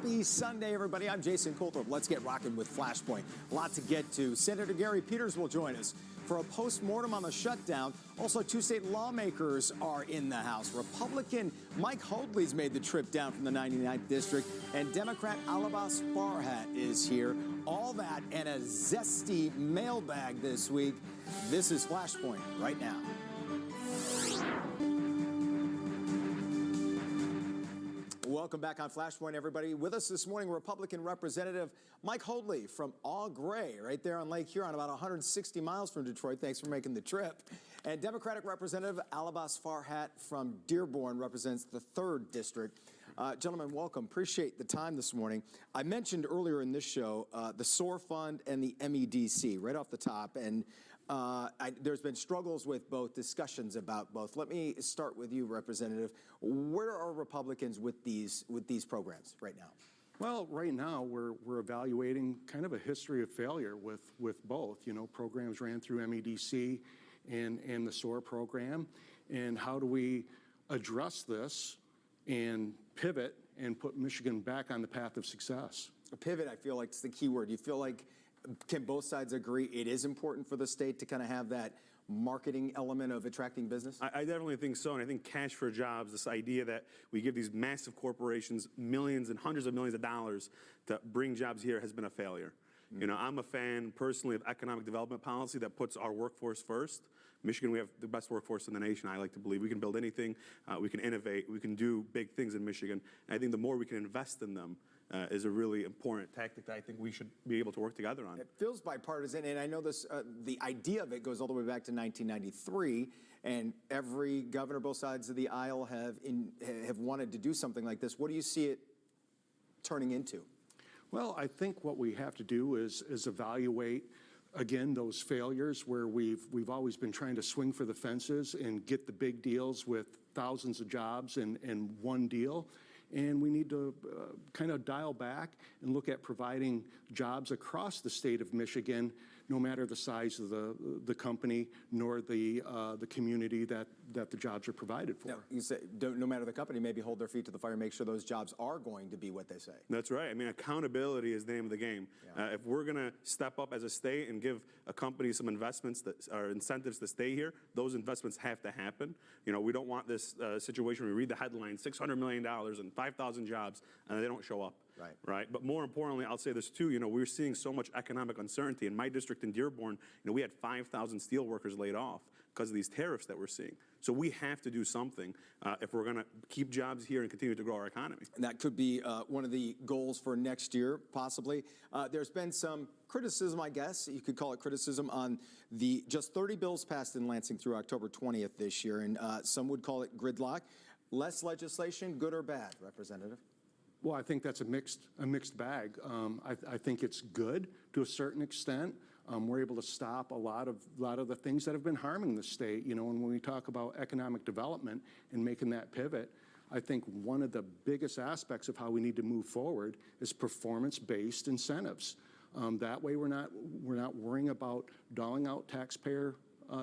Happy Sunday, everybody. I'm Jason Coulthard. Let's get rocking with Flashpoint. A lot to get to. Senator Gary Peters will join us for a post-mortem on the shutdown. Also, two state lawmakers are in the House. Republican Mike Hoadley's made the trip down from the 99th District, and Democrat Alabas Farhat is here. All that and a zesty mailbag this week. This is Flashpoint right now. Welcome back on Flashpoint, everybody. With us this morning, Republican Representative Mike Hoadley from Au Gres, right there on Lake Huron, about 160 miles from Detroit. Thanks for making the trip. And Democratic Representative Alabas Farhat from Dearborn represents the 3rd District. Gentlemen, welcome. Appreciate the time this morning. I mentioned earlier in this show the SOAR Fund and the MEDC right off the top, and there's been struggles with both, discussions about both. Let me start with you, Representative. Where are Republicans with these programs right now? Well, right now we're evaluating kind of a history of failure with both. You know, programs ran through MEDC and the SOAR program, and how do we address this and pivot and put Michigan back on the path of success? A pivot, I feel like, is the key word. You feel like, can both sides agree it is important for the state to kind of have that marketing element of attracting business? I definitely think so, and I think cash for jobs, this idea that we give these massive corporations millions and hundreds of millions of dollars to bring jobs here has been a failure. You know, I'm a fan personally of economic development policy that puts our workforce first. Michigan, we have the best workforce in the nation. I like to believe we can build anything, we can innovate, we can do big things in Michigan. And I think the more we can invest in them is a really important tactic that I think we should be able to work together on. It feels bipartisan, and I know this. The idea of it goes all the way back to 1993, and every governor, both sides of the aisle, have wanted to do something like this. What do you see it turning into? Well, I think what we have to do is evaluate, again, those failures where we've always been trying to swing for the fences and get the big deals with thousands of jobs in one deal. And we need to kind of dial back and look at providing jobs across the state of Michigan, no matter the size of the company nor the community that the jobs are provided for. Now, you say no matter the company, maybe hold their feet to the fire, make sure those jobs are going to be what they say. That's right. I mean, accountability is the name of the game. Yeah. If we're going to step up as a state and give a company some investments that are incentives to stay here, those investments have to happen. You know, we don't want this situation where we read the headline, $600 million and 5,000 jobs, and they don't show up. Right. But more importantly, I'll say this too, you know, we're seeing so much economic uncertainty. In my district in Dearborn, you know, we had 5,000 steel workers laid off because of these tariffs that we're seeing. So we have to do something if we're going to keep jobs here and continue to grow our economy. And that could be one of the goals for next year, possibly. There's been some criticism, I guess, you could call it criticism, on the just 30 bills passed in Lansing through October 20th this year, and some would call it gridlock. Less legislation, good or bad, Representative? Well, I think that's a mixed bag. I think it's good to a certain extent. We're able to stop a lot of the things that have been harming the state. You know, and when we talk about economic development and making that pivot, I think one of the biggest aspects of how we need to move forward is performance-based incentives. That way, we're not worrying about doling out taxpayer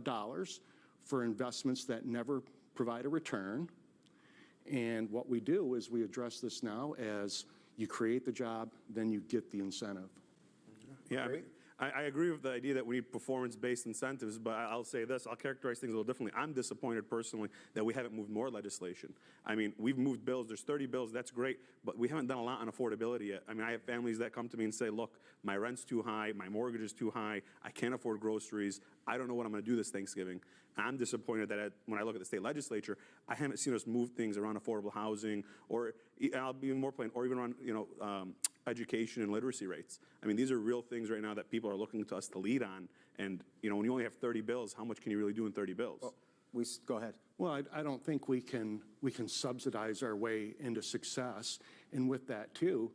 dollars for investments that never provide a return. And what we do is we address this now as you create the job, then you get the incentive. Yeah, I agree with the idea that we need performance-based incentives, but I'll say this, I'll characterize things a little differently. I'm disappointed personally that we haven't moved more legislation. I mean, we've moved bills, there's 30 bills, that's great, but we haven't done a lot on affordability yet. I mean, I have families that come to me and say, look, my rent's too high, my mortgage is too high, I can't afford groceries, I don't know what I'm gonna do this Thanksgiving. I'm disappointed that when I look at the state legislature, I haven't seen us move things around affordable housing, or I'll be more plain, or even on, you know, education and literacy rates. I mean, these are real things right now that people are looking to us to lead on. And, you know, when you only have 30 bills, how much can you really do in 30 bills? Well, go ahead. Well, I don't think we can subsidize our way into success. And with that, too,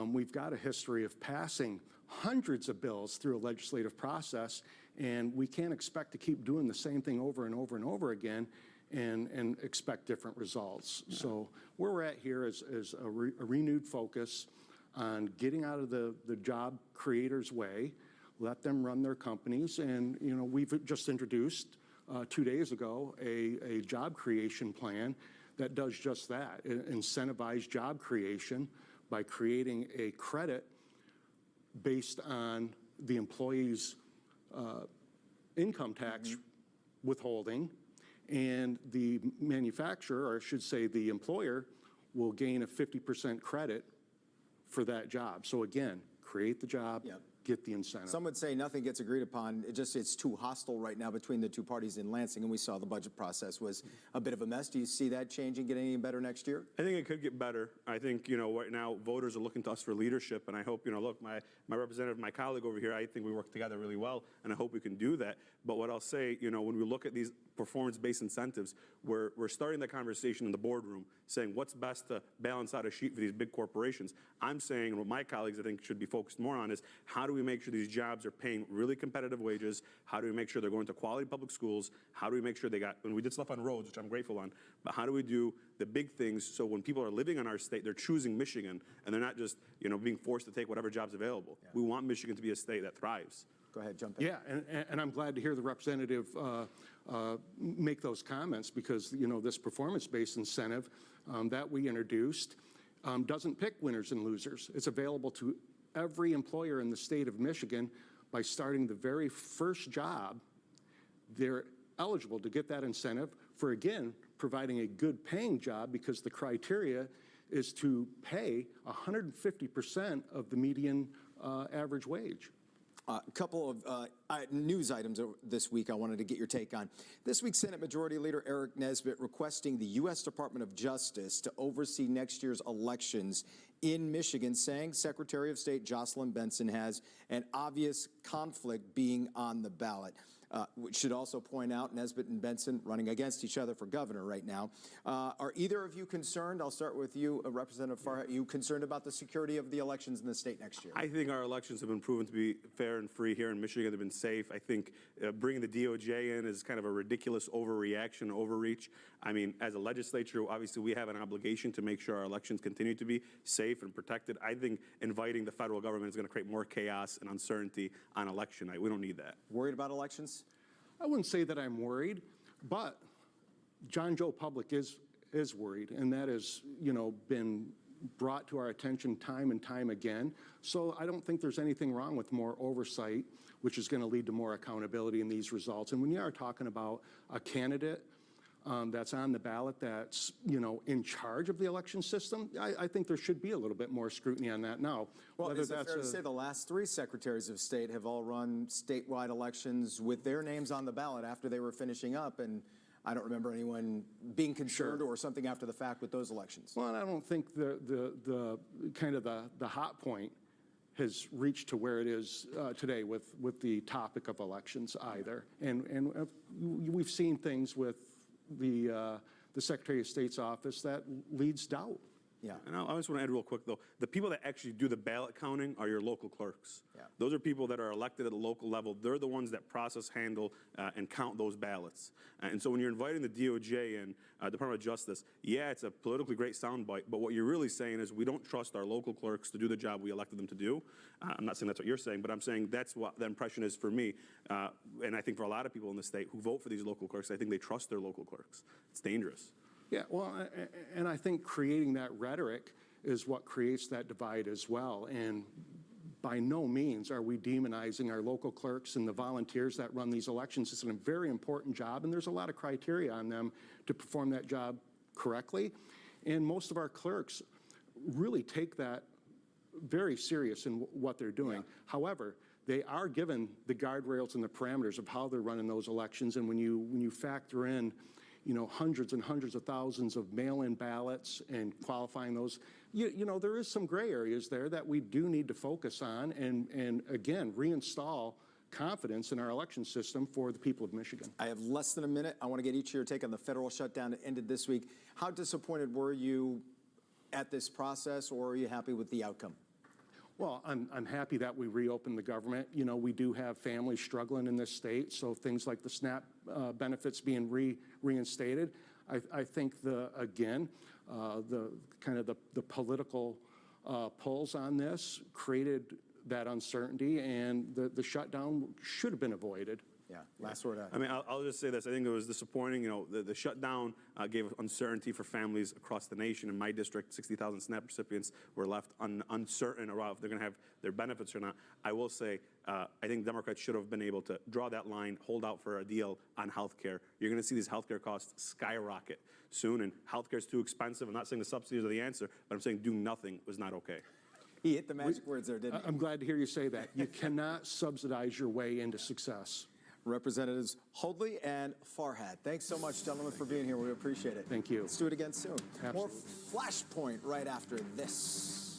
we've got a history of passing hundreds of bills through a legislative process, and we can't expect to keep doing the same thing over and over and over again and expect different results. Yeah. So where we're at here is a renewed focus on getting out of the job creators' way, let them run their companies. And, you know, we've just introduced 2 days ago a job creation plan that does just that, incentivize job creation by creating a credit based on the employee's income tax withholding, and the manufacturer, or I should say the employer, will gain a 50% credit for that job. So again, create the job, Yep. get the incentive. Some would say nothing gets agreed upon. It's too hostile right now between the two parties in Lansing, and we saw the budget process was a bit of a mess. Do you see that changing, getting any better next year? I think it could get better. I think, right now voters are looking to us for leadership, and I hope, look, my representative, my colleague over here, I think we work together really well, and I hope we can do that. But what I'll say, when we look at these performance-based incentives, we're starting that conversation in the boardroom, saying what's best to balance out a sheet for these big corporations. I'm saying, and what my colleagues I think should be focused more on is how do we make sure these jobs are paying really competitive wages? How do we make sure they're going to quality public schools? How do we make sure when we did stuff on roads, which I'm grateful on, but how do we do the big things so when people are living in our state, they're choosing Michigan, and they're not just, being forced to take whatever job's available. Yeah. We want Michigan to be a state that thrives. Go ahead, jump in. Yeah, and I'm glad to hear the representative make those comments, because, this performance-based incentive that we introduced doesn't pick winners and losers. It's available to every employer in the state of Michigan. By starting the very first job, they're eligible to get that incentive for, again, providing a good paying job, because the criteria is to pay 150% of the median average wage. A couple of news items this week I wanted to get your take on. This week, Senate Majority Leader Eric Nesbitt requesting the U.S. Department of Justice to oversee next year's elections in Michigan, saying Secretary of State Jocelyn Benson has an obvious conflict being on the ballot. We should also point out Nesbitt and Benson running against each other for governor right now. Are either of you concerned? I'll start with you, Representative Farhat. Are you concerned about the security of the elections in the state next year? I think our elections have been proven to be fair and free here in Michigan. They've been safe. I think bringing the DOJ in is kind of a ridiculous overreaction, overreach. I mean, as a legislature, obviously we have an obligation to make sure our elections continue to be safe and protected. I think inviting the federal government is going to create more chaos and uncertainty on election night. We don't need that. Worried about elections? I wouldn't say that I'm worried, but John Joe Public is worried, and that has, been brought to our attention time and time again. So I don't think there's anything wrong with more oversight, which is going to lead to more accountability in these results. And when you are talking about a candidate that's on the ballot that's, in charge of the election system, I think there should be a little bit more scrutiny on that now. Well, is it fair to say the last 3 secretaries of state have all run statewide elections with their names on the ballot after they were finishing up, and I don't remember anyone being concerned or something after the fact with those elections? Well, I don't think the kind of the hot point has reached to where it is today with the topic of elections either. And we've seen things with the Secretary of State's office that leads doubt. Yeah. And I just want to add real quick, though, the people that actually do the ballot counting are your local clerks. Yeah. Those are people that are elected at the local level. They're the ones that process, handle, and count those ballots. And so when you're inviting the DOJ and Department of Justice, yeah, it's a politically great soundbite, but what you're really saying is we don't trust our local clerks to do the job we elected them to do. I'm not saying that's what you're saying, but I'm saying that's what the impression is for me. And I think for a lot of people in the state who vote for these local clerks, I think they trust their local clerks. It's dangerous. Yeah, well, and I think creating that rhetoric is what creates that divide as well. And by no means are we demonizing our local clerks and the volunteers that run these elections. It's a very important job, and there's a lot of criteria on them to perform that job correctly. And most of our clerks really take that very serious in what they're doing. Yeah. However, they are given the guardrails and the parameters of how they're running those elections. And when you factor in hundreds and hundreds of thousands of mail-in ballots and qualifying those, there is some gray areas there that we do need to focus on and again, reinstall confidence in our election system for the people of Michigan. I have less than a minute. I want to get each of your take on the federal shutdown that ended this week. How disappointed were you at this process, or are you happy with the outcome? Well, I'm happy that we reopened the government. We do have families struggling in this state, so things like the SNAP benefits being reinstated. I think the political pulls on this created that uncertainty, and the shutdown should have been avoided. Yeah, last word. I mean, I'll just say this. I think it was disappointing. You know, the shutdown gave uncertainty for families across the nation. In my district, 60,000 SNAP recipients were left uncertain about if they're going to have their benefits or not. I will say, I think Democrats should have been able to draw that line, hold out for a deal on health care. You're going to see these health care costs skyrocket soon, and health care is too expensive. I'm not saying the subsidies are the answer, but I'm saying do nothing was not okay. He hit the magic words there, didn't he? I'm glad to hear you say that. You cannot subsidize your way into success. Representatives Hoadley and Farhat. Thanks so much, gentlemen, for being here. We appreciate it. Thank you. Let's do it again soon. Absolutely. More Flashpoint right after this.